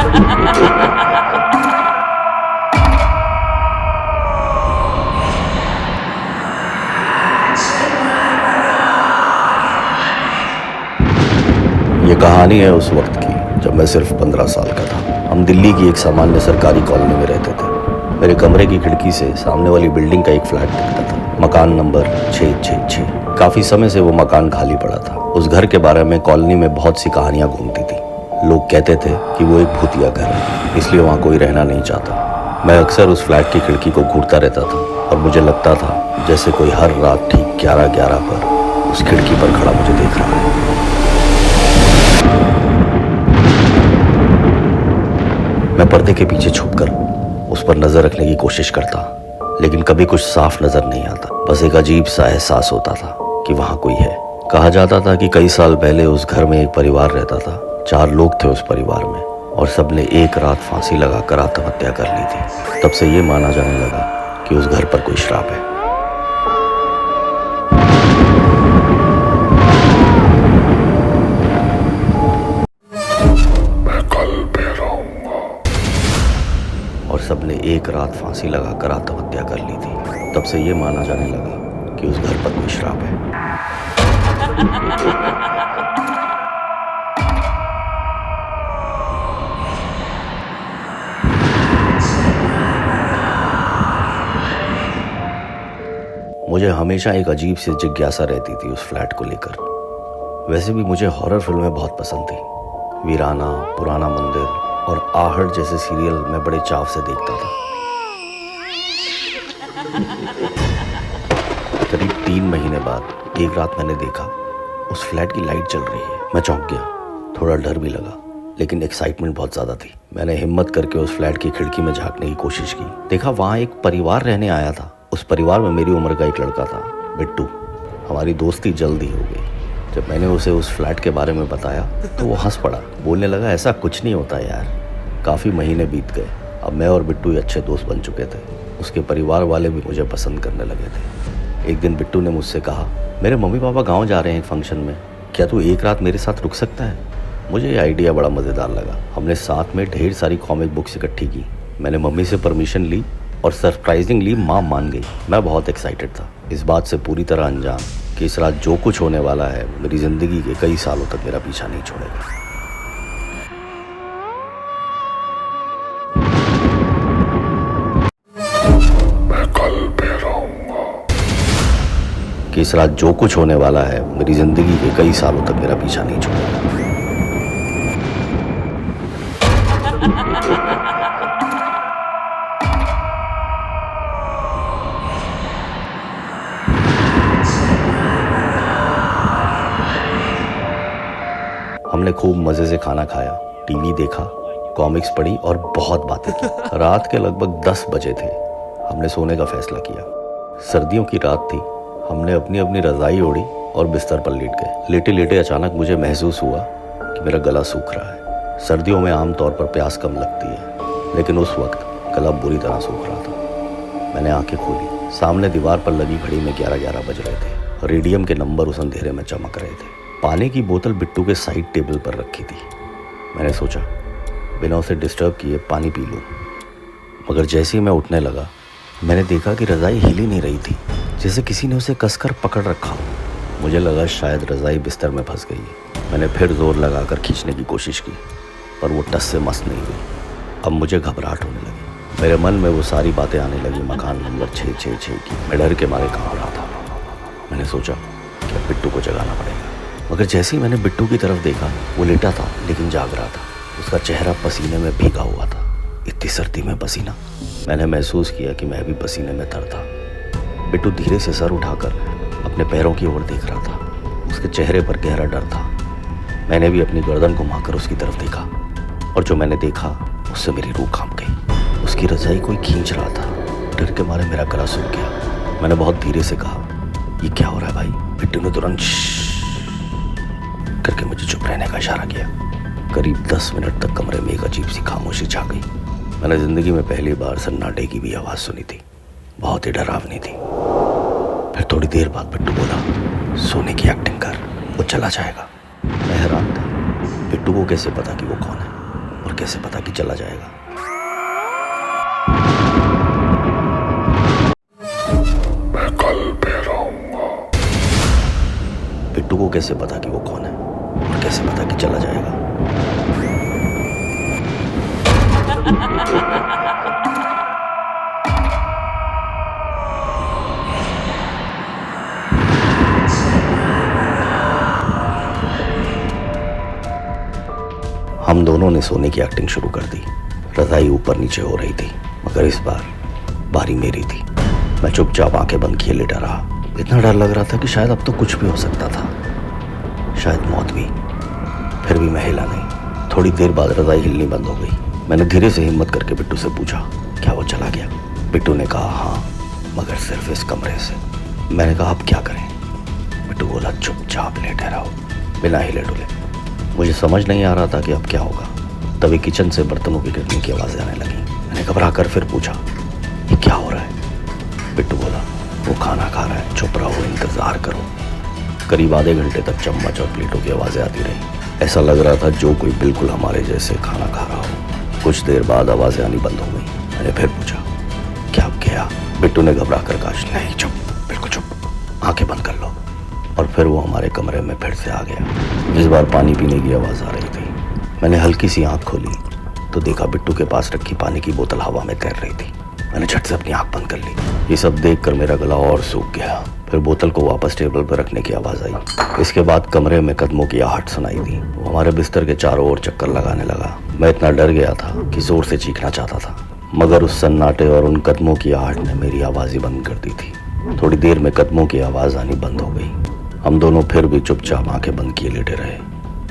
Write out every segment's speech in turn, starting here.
ये कहानी है उस वक्त की जब मैं सिर्फ 15 साल का था। हम दिल्ली की एक सामान्य सरकारी कॉलोनी में रहते थे। मेरे कमरे की खिड़की से सामने वाली बिल्डिंग का एक फ्लैट दिखता था, मकान नंबर 666। काफी समय से वो मकान खाली पड़ा था। उस घर के बारे में कॉलोनी में बहुत सी कहानियां घूमती थी। लोग कहते थे कि वो एक भूतिया घर है, इसलिए वहाँ कोई रहना नहीं चाहता। मैं अक्सर उस फ्लैट की खिड़की को घूरता रहता था और मुझे लगता था जैसे कोई हर रात ठीक 11:11 पर उस खिड़की पर खड़ा मुझे देख रहा है। मैं पर्दे के पीछे छुपकर उस पर नजर रखने की कोशिश करता, लेकिन कभी कुछ साफ नजर नहीं आता। बस एक अजीब सा एहसास होता था कि वहां कोई है। कहा जाता था कि कई साल पहले उस घर में एक परिवार रहता था। 4 लोग थे उस परिवार में और सबने एक रात फांसी लगाकर आत्महत्या कर ली थी। तब से ये माना जाने लगा कि उस घर पर कोई श्राप है। और सबने एक रात फांसी लगाकर आत्महत्या कर ली थी। तब से ये माना जाने लगा कि उस घर पर कोई श्राप है। मुझे हमेशा एक अजीब सी जिज्ञासा रहती थी उस फ्लैट को लेकर। वैसे भी मुझे हॉरर फिल्में बहुत पसंद थी। वीराना, पुराना मंदिर और आहट जैसे सीरियल मैं बड़े चाव से देखता था। करीब 3 महीने बाद एक रात मैंने देखा उस फ्लैट की लाइट जल रही है। मैं चौंक गया, थोड़ा डर भी लगा, लेकिन एक्साइटमेंट बहुत ज्यादा थी। मैंने हिम्मत करके उस फ्लैट की खिड़की में झांकने की कोशिश की। देखा वहां एक परिवार रहने आया था। उस परिवार में मेरी उम्र का एक लड़का था, बिट्टू। हमारी दोस्ती जल्द ही हो गई। जब मैंने उसे उस फ्लैट के बारे में बताया तो वो हंस पड़ा, बोलने लगा ऐसा कुछ नहीं होता यार। काफ़ी महीने बीत गए। अब मैं और बिट्टू अच्छे दोस्त बन चुके थे। उसके परिवार वाले भी मुझे पसंद करने लगे थे। एक दिन बिट्टू ने मुझसे कहा, मेरे मम्मी पापा गांव जा रहे हैं एक फंक्शन में, क्या तू एक रात मेरे साथ रुक सकता है? मुझे ये आइडिया बड़ा मज़ेदार लगा। हमने साथ में ढेर सारी कॉमिक बुक्स इकट्ठी की। मैंने मम्मी से परमिशन ली और सरप्राइजिंगली माँ मान गई। मैं बहुत एक्साइटेड था, इस बात से पूरी तरह अनजान कि इस रात जो कुछ होने वाला है मेरी ज़िंदगी के कई सालों तक मेरा पीछा नहीं छोड़ेगा। कि इस रात जो कुछ होने वाला है मेरी जिंदगी के कई सालों तक मेरा पीछा नहीं छोड़ेगा। हमने खूब मजे से खाना खाया, टीवी देखा, कॉमिक्स पढ़ी और बहुत बातें की। रात के लगभग 10 बजे थे। हमने सोने का फैसला किया। सर्दियों की रात थी। हमने अपनी अपनी रजाई ओढ़ी और बिस्तर पर लेट गए। लेटे लेटे अचानक मुझे महसूस हुआ कि मेरा गला सूख रहा है। सर्दियों में आमतौर पर प्यास कम लगती है, लेकिन उस वक्त गला बुरी तरह सूख रहा था। मैंने आंखें खोली। सामने दीवार पर लगी घड़ी में 11:11 बज रहे थे। रेडियम के नंबर उस अंधेरे में चमक रहे थे। पानी की बोतल बिट्टू के साइड टेबल पर रखी थी। मैंने सोचा बिना उसे डिस्टर्ब किए पानी पी लूँ, मगर जैसे ही मैं उठने लगा मैंने देखा कि रज़ाई हिल ही नहीं रही थी, जैसे किसी ने उसे कसकर पकड़ रखा हो। मुझे लगा शायद रज़ाई बिस्तर में फंस गई है। मैंने फिर जोर लगाकर खींचने की कोशिश की, पर वो टस से मस नहीं हुई। अब मुझे घबराहट होने लगी। मेरे मन में वो सारी बातें आने लगी मकान नंबर 666 की। मैं डर के मारे कांप रहा था। मैंने सोचा कि अब बिट्टू को जगाना पड़ेगा, मगर जैसे ही मैंने बिट्टू की तरफ देखा वो लेटा था लेकिन जाग रहा था। उसका चेहरा पसीने में भीगा हुआ था। इतनी सर्दी में पसीना। मैंने महसूस किया कि मैं भी पसीने में तर था। बिट्टू धीरे से सर उठाकर अपने पैरों की ओर देख रहा था। उसके चेहरे पर गहरा डर था। मैंने भी अपनी गर्दन घुमाकर उसकी तरफ देखा, और जो मैंने देखा उससे मेरी रूह कांप गई। उसकी रजाई कोई खींच रहा था। डर के मारे मेरा गला सूख गया। मैंने बहुत धीरे से कहा, ये क्या हो रहा है भाई? बिट्टू ने तुरंत करके मुझे चुप रहने का इशारा किया। करीब 10 मिनट तक कमरे में एक अजीब सी खामोशी छा गई। मैंने जिंदगी में पहली बार सन्नाटे की भी आवाज़ सुनी थी। बहुत ही डरावनी थी। फिर थोड़ी देर बाद बिट्टू बोला, सोने की एक्टिंग कर, वो चला जाएगा। मैं हैरान था, बिट्टू को कैसे पता कि वो कौन है और कैसे पता कि चला जाएगा? मैं कल पे रहूंगा। बिट्टू को कैसे पता कि वो कौन है और कैसे पता कि चला जाएगा? हम दोनों ने सोने की एक्टिंग शुरू कर दी। रजाई ऊपर नीचे हो रही थी, मगर इस बार बारी मेरी थी। मैं चुपचाप आंखें बंद किए लेटा रहा। इतना डर लग रहा था कि शायद अब तो कुछ भी हो सकता था, शायद मौत भी। फिर भी मैं हिला नहीं। थोड़ी देर बाद रजाई हिलनी बंद हो गई। मैंने धीरे से हिम्मत करके बिट्टू से पूछा, क्या वो चला गया? बिट्टू ने कहा, हाँ, मगर सिर्फ इस कमरे से। मैंने कहा, अब क्या करें? बिट्टू बोला, चुपचाप लेटे रहो, बिना हिले डुले। मुझे समझ नहीं आ रहा था कि अब क्या होगा। तभी किचन से बर्तनों की गिरने की आवाज़ें आने लगी। मैंने घबरा कर फिर पूछा, ये क्या हो रहा है? बिट्टू बोला, वो खाना खा रहा है, चुप रहो, इंतज़ार करो। करीब आधे घंटे तक चम्मच और प्लेटों की आवाज़ें आती रही। ऐसा लग रहा था जो कोई बिल्कुल हमारे जैसे खाना खा रहा हो। कुछ देर बाद आवाज़ें आनी बंद हो गई। मैंने फिर पूछा, क्या गया? बिट्टू ने घबरा कर कहा, नहीं, चुप, बिल्कुल चुप, आंखें बंद कर लो। और फिर वो हमारे कमरे में फिर से आ गया। इस बार पानी पीने की आवाज़ आ रही थी। मैंने हल्की सी आंख खोली तो देखा बिट्टू के पास रखी पानी की बोतल हवा में तैर रही थी। मैंने झट से अपनी आंख बंद कर ली। ये सब देखकर मेरा गला और सूख गया। फिर बोतल को वापस टेबल पर रखने की आवाज़ आई। इसके बाद कमरे में कदमों की आहट सुनाई दी। वो हमारे बिस्तर के चारों ओर चक्कर लगाने लगा। मैं इतना डर गया था कि जोर से चीखना चाहता था, मगर उस सन्नाटे और उन कदमों की आहट ने मेरी आवाज़ ही बंद कर दी थी। थोड़ी देर में कदमों की आवाज़ आनी बंद हो गई। हम दोनों फिर भी चुपचाप आंखें बंद किए लेटे रहे।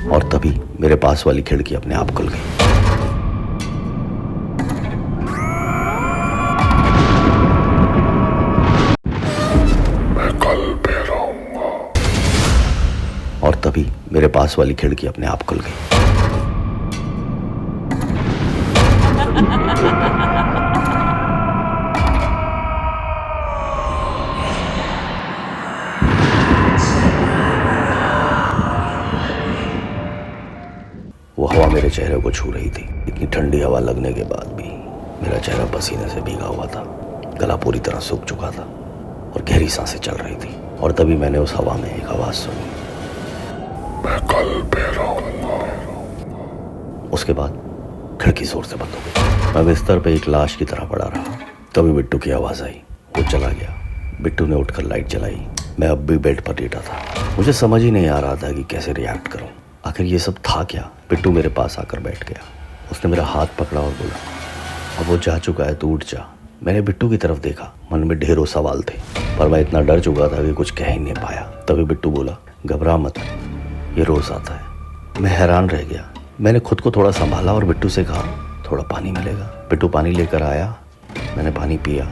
और तभी मेरे पास वाली खिड़की अपने आप खुल गई। मैं कल पे रहूंगा। और तभी मेरे पास वाली खिड़की अपने आप खुल गई। वो हवा मेरे चेहरे को छू रही थी। इतनी ठंडी हवा लगने के बाद भी मेरा चेहरा पसीने से भीगा हुआ था। गला पूरी तरह सूख चुका था और गहरी सांसें चल रही थी। और तभी मैंने उस हवा में एक आवाज़ सुनी, मैं कल पे रहूंगा। उसके बाद खिड़की जोर से बंद हो गई। मैं बिस्तर पे एक लाश की तरह पड़ा रहा। तभी बिट्टू की आवाज़ आई। वो चला गया। बिट्टू ने उठकर लाइट जलाई। मैं अब भी बेड पर लेटा था। मुझे समझ ही नहीं आ रहा था कि कैसे रिएक्ट करूं। आखिर ये सब था क्या? बिट्टू मेरे पास आकर बैठ गया। उसने मेरा हाथ पकड़ा और बोला, अब वो जा चुका है, तू उठ जा। मैंने बिट्टू की तरफ देखा। मन में ढेरों सवाल थे, पर मैं इतना डर चुका था कि कुछ कह ही नहीं पाया। तभी बिट्टू बोला, घबरा मत, ये रोज़ आता है। मैं हैरान रह गया। मैंने खुद को थोड़ा संभाला और बिट्टू से कहा, थोड़ा पानी मिलेगा? बिट्टू पानी लेकर आया। मैंने पानी पिया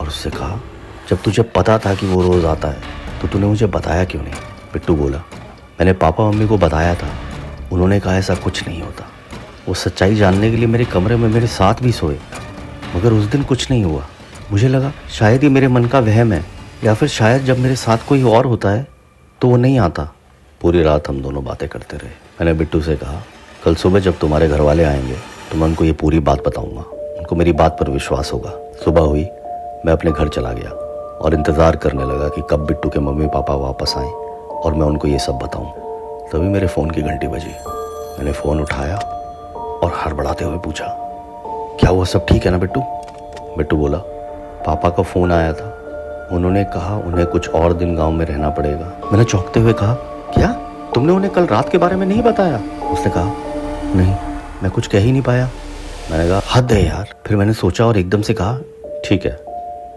और उससे कहा, जब तुझे पता था कि वो रोज़ आता है तो तूने मुझे बताया क्यों नहीं? बिट्टू बोला, मैंने पापा मम्मी को बताया था, उन्होंने कहा ऐसा कुछ नहीं होता। वो सच्चाई जानने के लिए मेरे कमरे में मेरे साथ भी सोए, मगर उस दिन कुछ नहीं हुआ। मुझे लगा शायद ये मेरे मन का वहम है, या फिर शायद जब मेरे साथ कोई और होता है तो वो नहीं आता। पूरी रात हम दोनों बातें करते रहे। मैंने बिट्टू से कहा, कल सुबह जब तुम्हारे घर वाले आएंगे तो मैं उनको ये पूरी बात बताऊंगा, उनको मेरी बात पर विश्वास होगा। सुबह हुई, मैं अपने घर चला गया और इंतज़ार करने लगा कि कब बिट्टू के मम्मी पापा वापस आएँ और मैं उनको ये सब बताऊं। तभी मेरे फ़ोन की घंटी बजी। मैंने फ़ोन उठाया और हड़बड़ाते हुए पूछा, क्या हुआ, सब ठीक है ना बिट्टू? बिट्टू बोला, पापा का फ़ोन आया था, उन्होंने कहा उन्हें कुछ और दिन गांव में रहना पड़ेगा। मैंने चौंकते हुए कहा, क्या तुमने उन्हें कल रात के बारे में नहीं बताया? उसने कहा, नहीं, मैं कुछ कह ही नहीं पाया। मैंने कहा, हद है यार। फिर मैंने सोचा और एकदम से कहा, ठीक है,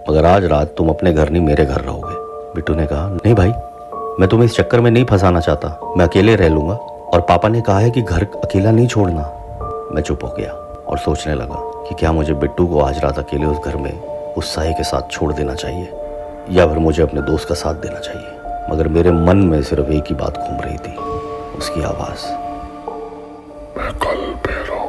मगर आज रात तुम अपने घर नहीं मेरे घर रहोगे। बिट्टू ने कहा, नहीं भाई, मैं तुम्हें इस चक्कर में नहीं फंसाना चाहता, मैं अकेले रह लूँगा और पापा ने कहा है कि घर अकेला नहीं छोड़ना। मैं चुप हो गया और सोचने लगा कि क्या मुझे बिट्टू को आज रात अकेले उस घर में उस साही के साथ छोड़ देना चाहिए या फिर मुझे अपने दोस्त का साथ देना चाहिए। मगर मेरे मन में सिर्फ एक ही बात घूम रही थी, उसकी आवाज़, मैं कल पे रहूंगा।